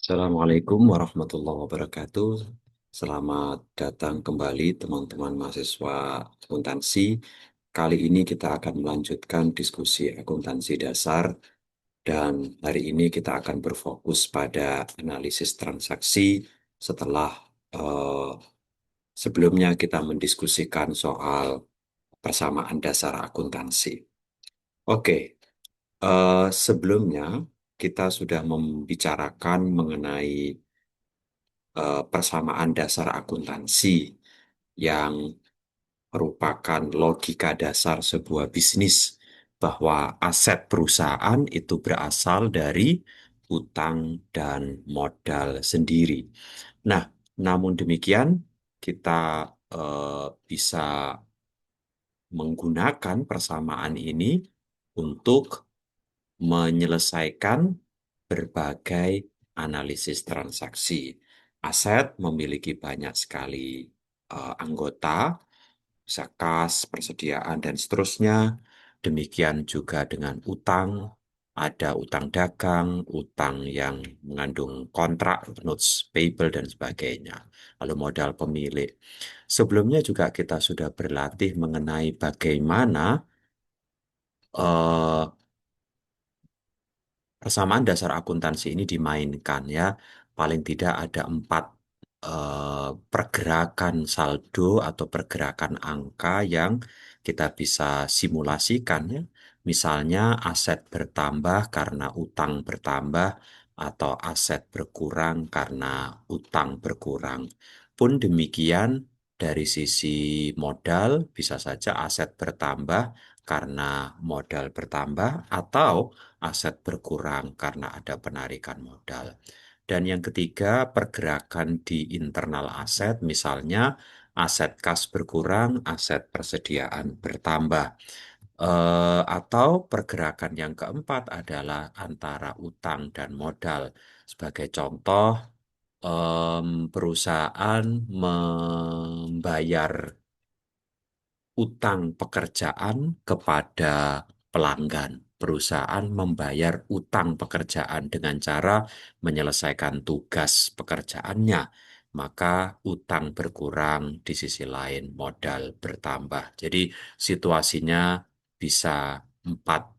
Assalamualaikum warahmatullahi wabarakatuh. Selamat datang kembali teman-teman mahasiswa akuntansi. Kali ini kita akan melanjutkan diskusi akuntansi dasar dan hari ini kita akan berfokus pada analisis transaksi setelah eh, sebelumnya kita mendiskusikan soal persamaan dasar akuntansi. Oke, sebelumnya kita sudah membicarakan mengenai persamaan dasar akuntansi yang merupakan logika dasar sebuah bisnis bahwa aset perusahaan itu berasal dari utang dan modal sendiri. Nah, namun demikian kita bisa menggunakan persamaan ini untuk menyelesaikan berbagai analisis transaksi. Aset memiliki banyak sekali anggota, bisa kas, persediaan, dan seterusnya. Demikian juga dengan utang, ada utang dagang, utang yang mengandung kontrak, notes payable, dan sebagainya. Lalu modal pemilik. Sebelumnya juga kita sudah berlatih mengenai bagaimana eh, persamaan dasar akuntansi ini dimainkan ya. Paling tidak ada empat pergerakan saldo atau pergerakan angka yang kita bisa simulasikan ya. Misalnya aset bertambah karena utang bertambah atau aset berkurang karena utang berkurang. Pun demikian dari sisi modal bisa saja aset bertambah karena modal bertambah atau aset berkurang karena ada penarikan modal. Dan yang ketiga, pergerakan di internal aset, misalnya aset kas berkurang, aset persediaan bertambah. Atau pergerakan yang keempat adalah antara utang dan modal. Sebagai contoh, perusahaan membayar utang pekerjaan kepada pelanggan. Perusahaan membayar utang pekerjaan dengan cara menyelesaikan tugas pekerjaannya, maka utang berkurang, di sisi lain modal bertambah. Jadi situasinya bisa empat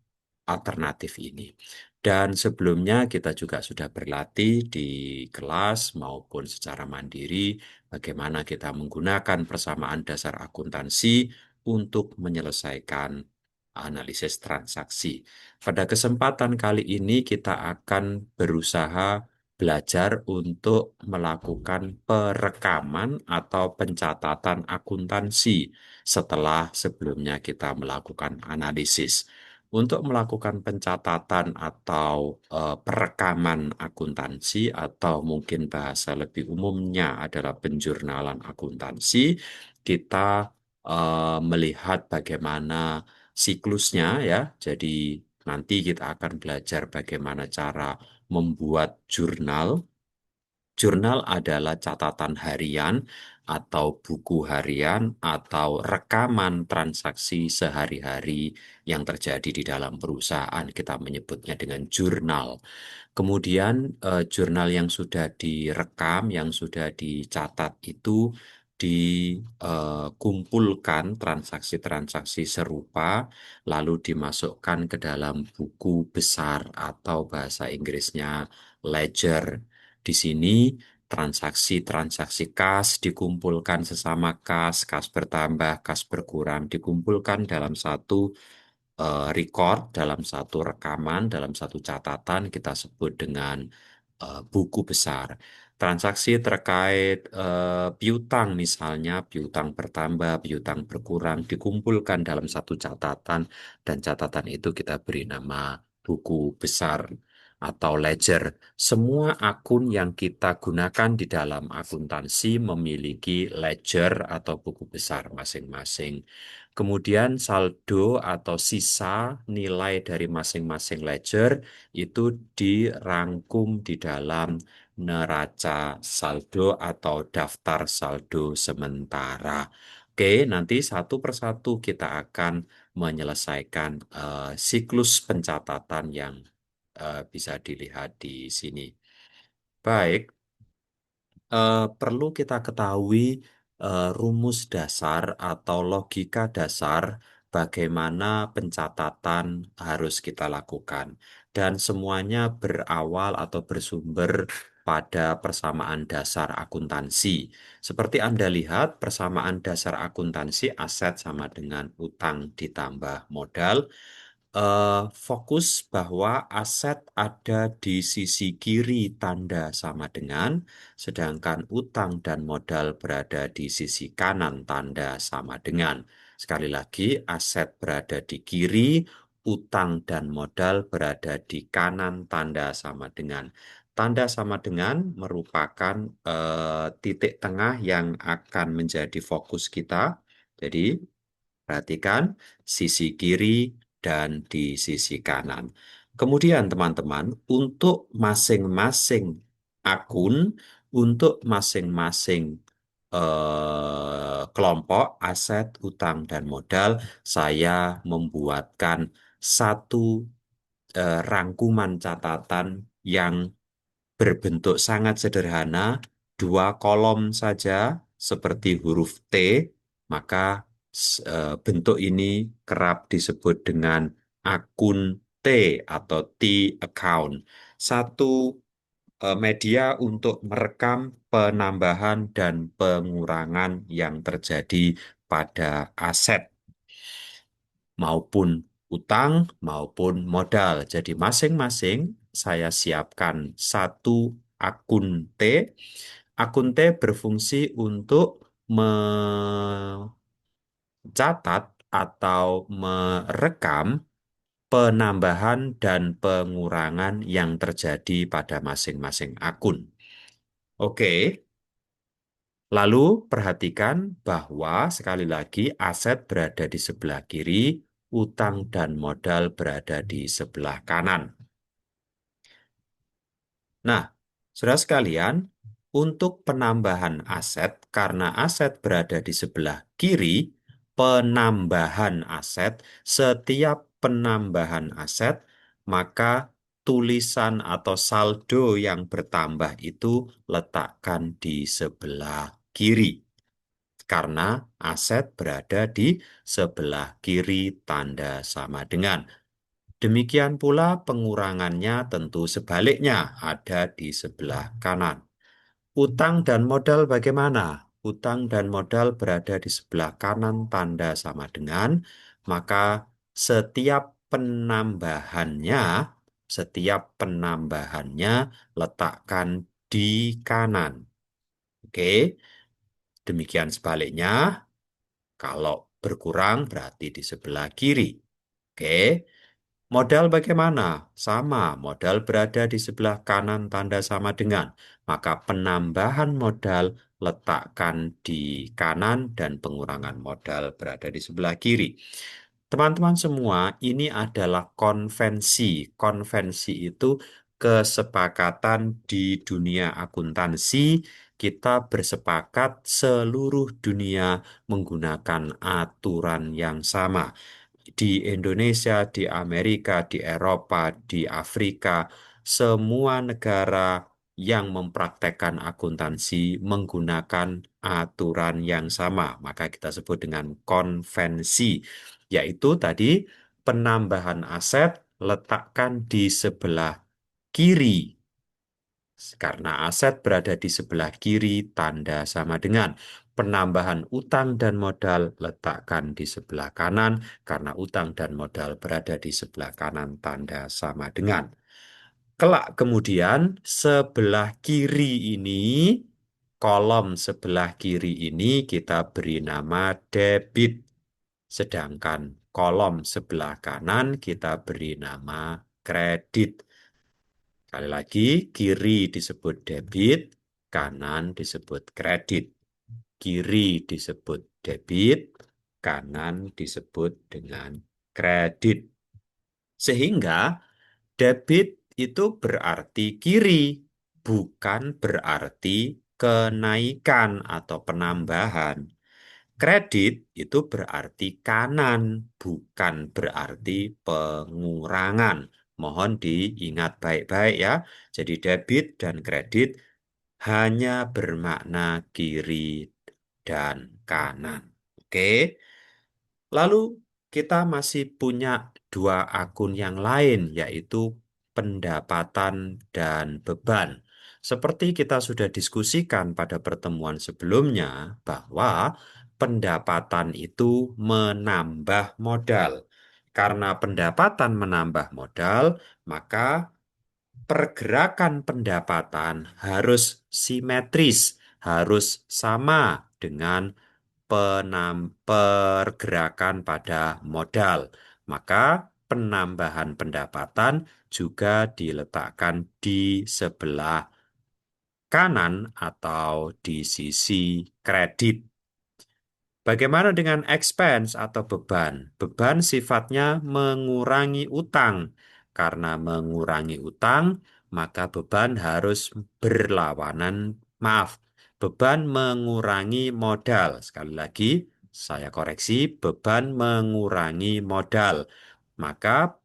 alternatif ini. Dan sebelumnya kita juga sudah berlatih di kelas maupun secara mandiri bagaimana kita menggunakan persamaan dasar akuntansi untuk menyelesaikan analisis transaksi. Pada kesempatan kali ini kita akan berusaha belajar untuk melakukan perekaman atau pencatatan akuntansi setelah sebelumnya kita melakukan analisis. Untuk melakukan pencatatan atau perekaman akuntansi atau mungkin bahasa lebih umumnya adalah penjurnalan akuntansi, kita melihat bagaimana siklusnya ya. Jadi nanti kita akan belajar bagaimana cara membuat jurnal. Jurnal adalah catatan harian atau buku harian atau rekaman transaksi sehari-hari yang terjadi di dalam perusahaan. Kita menyebutnya dengan jurnal. Kemudian jurnal yang sudah direkam, yang sudah dicatat itu dikumpulkan transaksi-transaksi serupa, lalu dimasukkan ke dalam buku besar atau bahasa Inggrisnya ledger. Di sini transaksi-transaksi kas dikumpulkan sesama kas, kas bertambah, kas berkurang, dikumpulkan dalam satu record, dalam satu rekaman, dalam satu catatan kita sebut dengan buku besar. Transaksi terkait piutang misalnya, piutang bertambah, piutang berkurang, dikumpulkan dalam satu catatan dan catatan itu kita beri nama buku besar atau ledger. Semua akun yang kita gunakan di dalam akuntansi memiliki ledger atau buku besar masing-masing. Kemudian saldo atau sisa nilai dari masing-masing ledger itu dirangkum di dalam neraca saldo atau daftar saldo sementara. Oke, nanti satu persatu kita akan menyelesaikan siklus pencatatan yang bisa dilihat di sini. Baik, perlu kita ketahui rumus dasar atau logika dasar bagaimana pencatatan harus kita lakukan. Dan semuanya berawal atau bersumber pada persamaan dasar akuntansi. Seperti Anda lihat, persamaan dasar akuntansi aset sama dengan utang ditambah modal fokus bahwa aset ada di sisi kiri tanda sama dengan, sedangkan utang dan modal berada di sisi kanan tanda sama dengan. Sekali lagi, aset berada di kiri, utang dan modal berada di kanan tanda sama dengan. Tanda sama dengan merupakan titik tengah yang akan menjadi fokus kita. Jadi, perhatikan sisi kiri dan di sisi kanan. Kemudian teman-teman, untuk masing-masing akun, untuk masing-masing kelompok aset, utang, dan modal, saya membuatkan satu rangkuman catatan yang berbentuk sangat sederhana, dua kolom saja seperti huruf T, maka bentuk ini kerap disebut dengan akun T atau T account. Satu media untuk merekam penambahan dan pengurangan yang terjadi pada aset maupun utang maupun modal. Jadi masing-masing saya siapkan satu akun T. Akun T berfungsi untuk mencatat atau merekam penambahan dan pengurangan yang terjadi pada masing-masing akun. Oke, lalu perhatikan bahwa sekali lagi aset berada di sebelah kiri, utang dan modal berada di sebelah kanan. Nah, saudara sekalian, untuk penambahan aset, karena aset berada di sebelah kiri, penambahan aset, setiap penambahan aset, maka tulisan atau saldo yang bertambah itu letakkan di sebelah kiri. Karena aset berada di sebelah kiri tanda sama dengan. Demikian pula pengurangannya tentu sebaliknya ada di sebelah kanan. Utang dan modal bagaimana? Utang dan modal berada di sebelah kanan tanda sama dengan, maka setiap penambahannya, setiap penambahannya letakkan di kanan. Oke, demikian sebaliknya, kalau berkurang berarti di sebelah kiri. Oke. Modal bagaimana? Sama, modal berada di sebelah kanan tanda sama dengan. Maka penambahan modal letakkan di kanan dan pengurangan modal berada di sebelah kiri. Teman-teman semua, ini adalah konvensi. Konvensi itu kesepakatan di dunia akuntansi. Kita bersepakat seluruh dunia menggunakan aturan yang sama di Indonesia, di Amerika, di Eropa, di Afrika, semua negara yang mempraktekkan akuntansi menggunakan aturan yang sama. Maka kita sebut dengan konvensi, yaitu tadi penambahan aset letakkan di sebelah kiri. Karena aset berada di sebelah kiri, tanda sama dengan penambahan utang dan modal letakkan di sebelah kanan, karena utang dan modal berada di sebelah kanan, tanda sama dengan. Kelak kemudian, sebelah kiri ini, kolom sebelah kiri ini kita beri nama debit. Sedangkan kolom sebelah kanan kita beri nama kredit. Sekali lagi, kiri disebut debit, kanan disebut kredit. Kiri disebut debit, kanan disebut dengan kredit. Sehingga debit itu berarti kiri, bukan berarti kenaikan atau penambahan. Kredit itu berarti kanan, bukan berarti pengurangan. Mohon diingat baik-baik ya. Jadi debit dan kredit hanya bermakna kiri dan kanan. Oke. Lalu kita masih punya dua akun yang lain, yaitu pendapatan dan beban. Seperti kita sudah diskusikan pada pertemuan sebelumnya, bahwa pendapatan itu menambah modal. Karena pendapatan menambah modal, maka pergerakan pendapatan harus simetris, harus sama dengan pergerakan pada modal. Maka penambahan pendapatan juga diletakkan di sebelah kanan atau di sisi kredit. Bagaimana dengan expense atau beban? Beban sifatnya mengurangi utang. Karena mengurangi utang, maka beban harus berlawanan, maaf, beban mengurangi modal. Sekali lagi, saya koreksi, beban mengurangi modal. Maka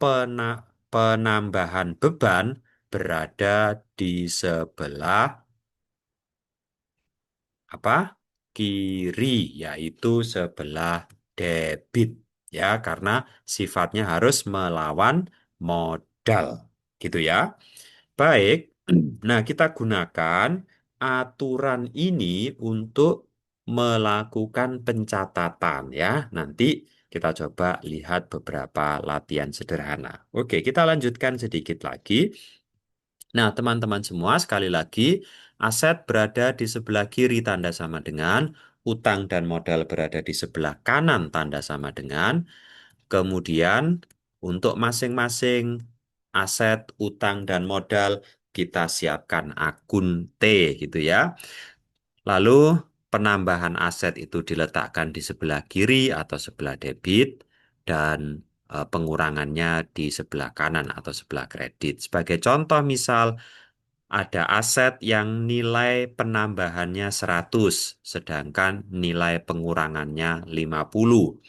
penambahan beban berada di sebelah apa? Kiri, yaitu sebelah debit ya, karena sifatnya harus melawan modal. Gitu ya. Baik. Nah, kita gunakan aturan ini untuk melakukan pencatatan ya. Nanti kita coba lihat beberapa latihan sederhana. Oke, kita lanjutkan sedikit lagi. Nah, teman-teman semua, sekali lagi, aset berada di sebelah kiri tanda sama dengan, utang dan modal berada di sebelah kanan tanda sama dengan, kemudian untuk masing-masing aset, utang, dan modal, kita siapkan akun T gitu ya. Lalu penambahan aset itu diletakkan di sebelah kiri atau sebelah debit, dan pengurangannya di sebelah kanan atau sebelah kredit. Sebagai contoh misal, ada aset yang nilai penambahannya 100, sedangkan nilai pengurangannya 50.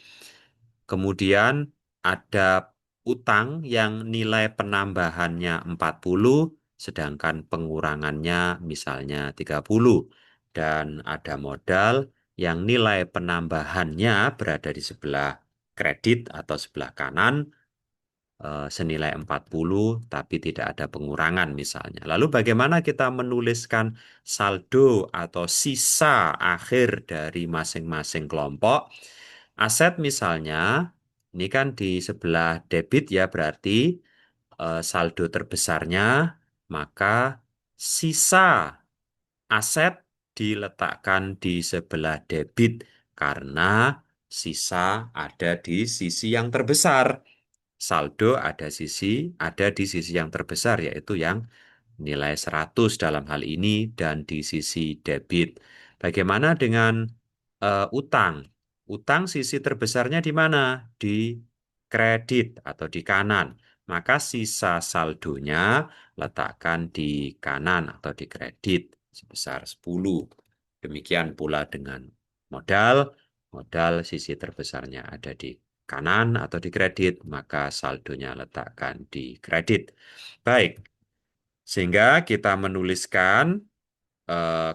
Kemudian ada utang yang nilai penambahannya 40, sedangkan pengurangannya misalnya 30. Dan ada modal yang nilai penambahannya berada di sebelah kredit atau sebelah kanan, senilai 40 tapi tidak ada pengurangan misalnya. Lalu bagaimana kita menuliskan saldo atau sisa akhir dari masing-masing kelompok? Aset misalnya, ini kan di sebelah debit ya, berarti saldo terbesarnya, maka sisa aset diletakkan di sebelah debit karena sisa ada di sisi yang terbesar. Saldo ada di sisi yang terbesar, yaitu yang nilai 100 dalam hal ini, dan di sisi debit. Bagaimana dengan utang? Utang sisi terbesarnya di mana? Di kredit atau di kanan. Maka sisa saldonya letakkan di kanan atau di kredit sebesar 10. Demikian pula dengan modal. Modal sisi terbesarnya ada di kanan atau di kredit, maka saldonya letakkan di kredit. Baik, sehingga kita menuliskan,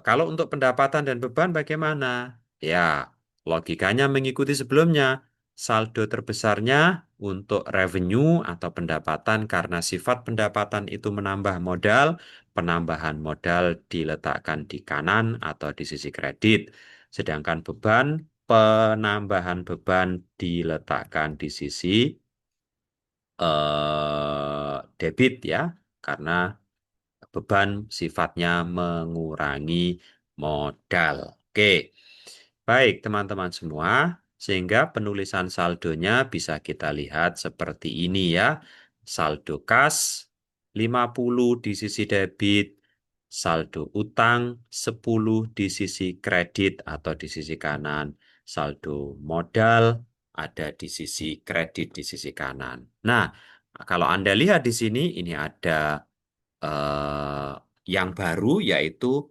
kalau untuk pendapatan dan beban bagaimana? Ya, logikanya mengikuti sebelumnya. Saldo terbesarnya untuk revenue atau pendapatan, karena sifat pendapatan itu menambah modal, penambahan modal diletakkan di kanan atau di sisi kredit. Sedangkan beban, penambahan beban diletakkan di sisi debit ya, karena beban sifatnya mengurangi modal. Oke, baik teman-teman semua, sehingga penulisan saldonya bisa kita lihat seperti ini ya. Saldo kas 50 di sisi debit, saldo utang 10 di sisi kredit atau di sisi kanan, saldo modal ada di sisi kredit di sisi kanan. Nah, kalau Anda lihat di sini, ini ada eh, yang baru, yaitu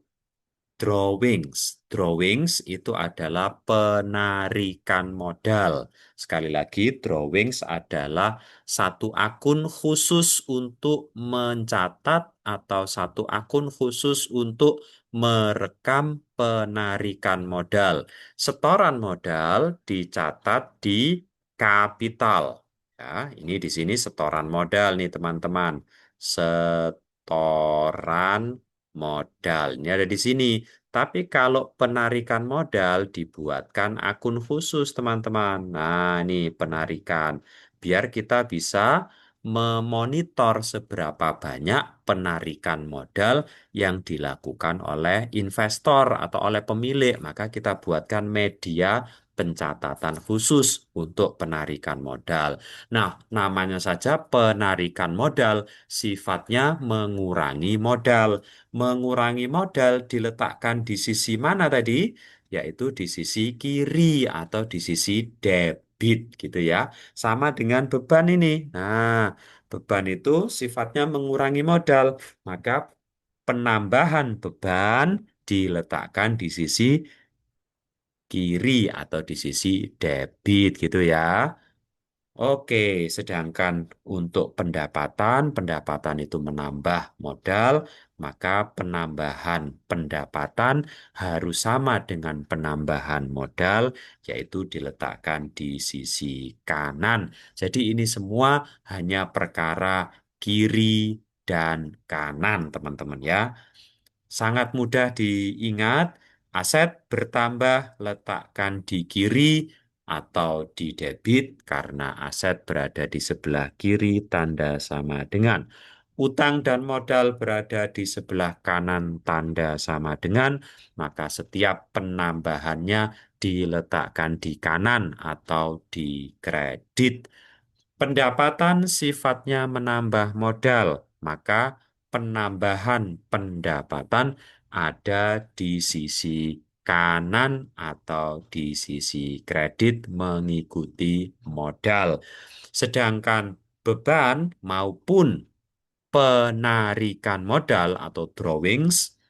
drawings. Drawings itu adalah penarikan modal. Sekali lagi, drawings adalah satu akun khusus untuk mencatat atau satu akun khusus untuk merekam penarikan modal. Setoran modal dicatat di kapital. Ya, ini di sini setoran modal nih teman-teman. Setoran modal. Ini ada di sini. Tapi kalau penarikan modal dibuatkan akun khusus teman-teman. Nah, ini penarikan. Biar kita bisa memonitor seberapa banyak penarikan modal yang dilakukan oleh investor atau oleh pemilik. Maka kita buatkan media pencatatan khusus untuk penarikan modal. Nah, namanya saja penarikan modal, sifatnya mengurangi modal. Mengurangi modal diletakkan di sisi mana tadi? Yaitu di sisi kiri atau di sisi debit gitu ya. Sama dengan beban ini. Nah, beban itu sifatnya mengurangi modal, maka penambahan beban diletakkan di sisi kiri atau di sisi debit gitu ya. Oke, sedangkan untuk pendapatan, pendapatan itu menambah modal, maka penambahan pendapatan harus sama dengan penambahan modal, yaitu diletakkan di sisi kanan. Jadi ini semua hanya perkara kiri dan kanan, teman-teman ya. Sangat mudah diingat, aset bertambah letakkan di kiri atau di debit karena aset berada di sebelah kiri tanda sama dengan. Utang dan modal berada di sebelah kanan tanda sama dengan, maka setiap penambahannya diletakkan di kanan atau di kredit. Pendapatan sifatnya menambah modal, maka penambahan pendapatan ada di sisi kanan atau di sisi kredit mengikuti modal. Sedangkan beban maupun penarikan modal atau drawings,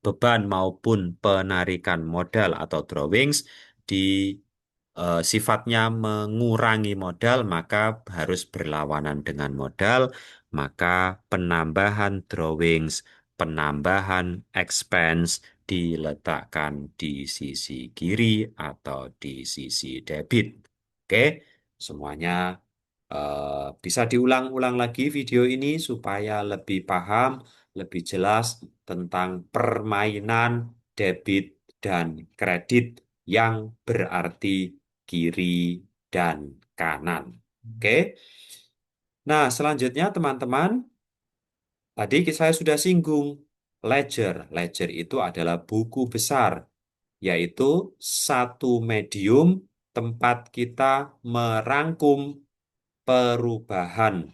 beban maupun penarikan modal atau drawings di sifatnya mengurangi modal, maka harus berlawanan dengan modal, maka penambahan drawings, penambahan expense diletakkan di sisi kiri atau di sisi debit. Oke, semuanya bisa diulang-ulang lagi video ini supaya lebih paham, lebih jelas tentang permainan debit dan kredit yang berarti kiri dan kanan. Oke. Nah, selanjutnya teman-teman, tadi saya sudah singgung ledger. Ledger itu adalah buku besar, yaitu satu medium tempat kita merangkum perubahan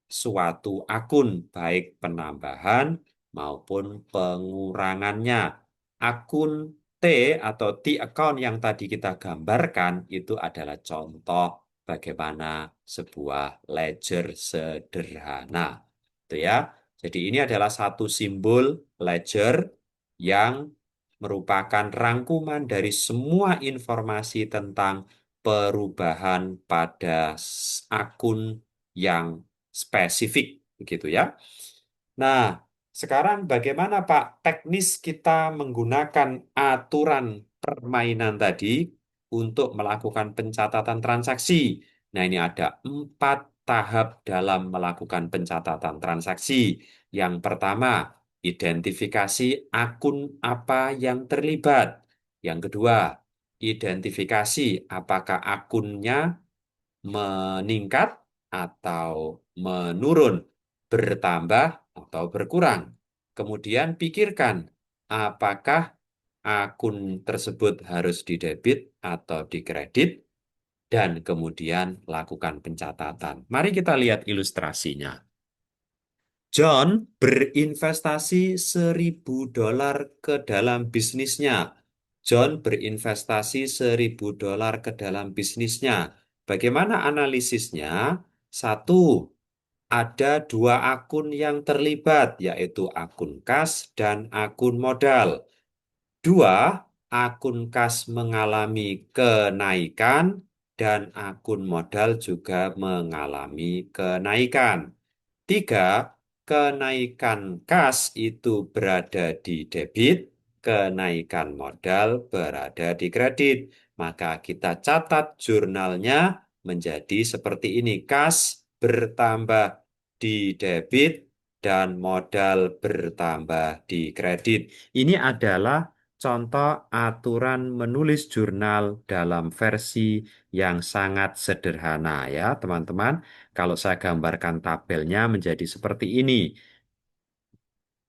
suatu akun, baik penambahan maupun pengurangannya. Akun T atau T account yang tadi kita gambarkan itu adalah contoh bagaimana sebuah ledger sederhana. Itu ya. Jadi ini adalah satu simbol ledger yang merupakan rangkuman dari semua informasi tentang perubahan pada akun yang spesifik begitu ya. Nah, sekarang bagaimana Pak teknis kita menggunakan aturan permainan tadi untuk melakukan pencatatan transaksi? Nah, ini ada 4 tahap dalam melakukan pencatatan transaksi. Yang pertama, identifikasi akun apa yang terlibat. Yang kedua, identifikasi apakah akunnya meningkat atau menurun, bertambah atau berkurang. Kemudian pikirkan apakah akun tersebut harus didebit atau dikredit, dan kemudian lakukan pencatatan. Mari kita lihat ilustrasinya. John berinvestasi $1.000 ke dalam bisnisnya. John berinvestasi $1.000 ke dalam bisnisnya. Bagaimana analisisnya? Satu, ada 2 akun yang terlibat, yaitu akun kas dan akun modal. 2, akun kas mengalami kenaikan dan akun modal juga mengalami kenaikan. 3, kenaikan kas itu berada di debit, kenaikan modal berada di kredit. Maka kita catat jurnalnya menjadi seperti ini. Kas bertambah di debit dan modal bertambah di kredit. Ini adalah contoh aturan menulis jurnal dalam versi yang sangat sederhana ya, teman-teman. Kalau saya gambarkan tabelnya menjadi seperti ini.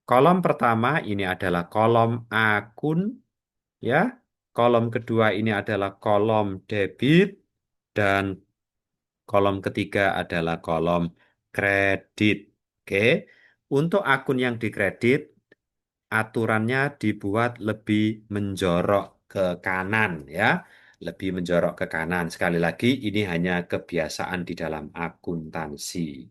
Kolom pertama ini adalah kolom akun ya. Kolom kedua ini adalah kolom debit dan kolom ketiga adalah kolom kredit. Oke. Untuk akun yang dikredit, aturannya dibuat lebih menjorok ke kanan ya, lebih menjorok ke kanan. Sekali lagi, ini hanya kebiasaan di dalam akuntansi.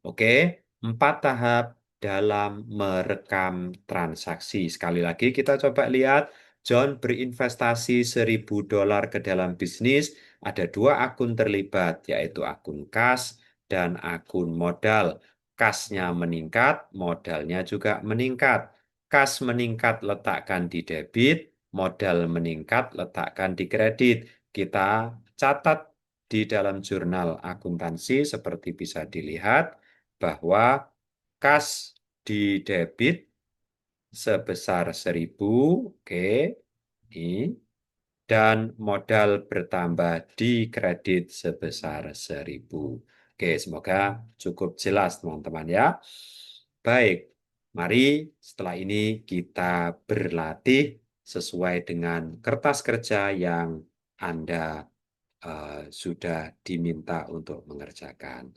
Oke, 4 tahap dalam merekam transaksi. Sekali lagi kita coba lihat, John berinvestasi $1.000 ke dalam bisnis. Ada 2 akun terlibat, yaitu akun kas dan akun modal. Kasnya meningkat, modalnya juga meningkat. Kas meningkat letakkan di debit, modal meningkat letakkan di kredit. Kita catat di dalam jurnal akuntansi seperti bisa dilihat bahwa kas di debit sebesar 1.000, oke, ini, dan modal bertambah di kredit sebesar 1.000. Oke, semoga cukup jelas teman-teman ya. Baik, mari setelah ini kita berlatih sesuai dengan kertas kerja yang Anda sudah diminta untuk mengerjakan.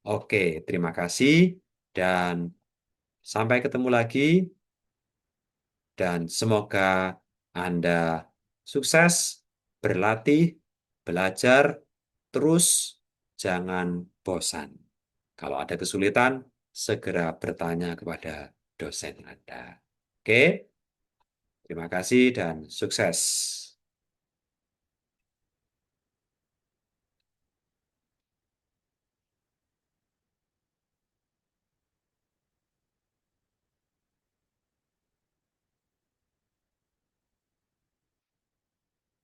Oke, terima kasih dan sampai ketemu lagi dan semoga Anda sukses berlatih, belajar, terus jangan bosan. Kalau ada kesulitan, segera bertanya kepada dosen Anda. Oke, terima kasih dan sukses.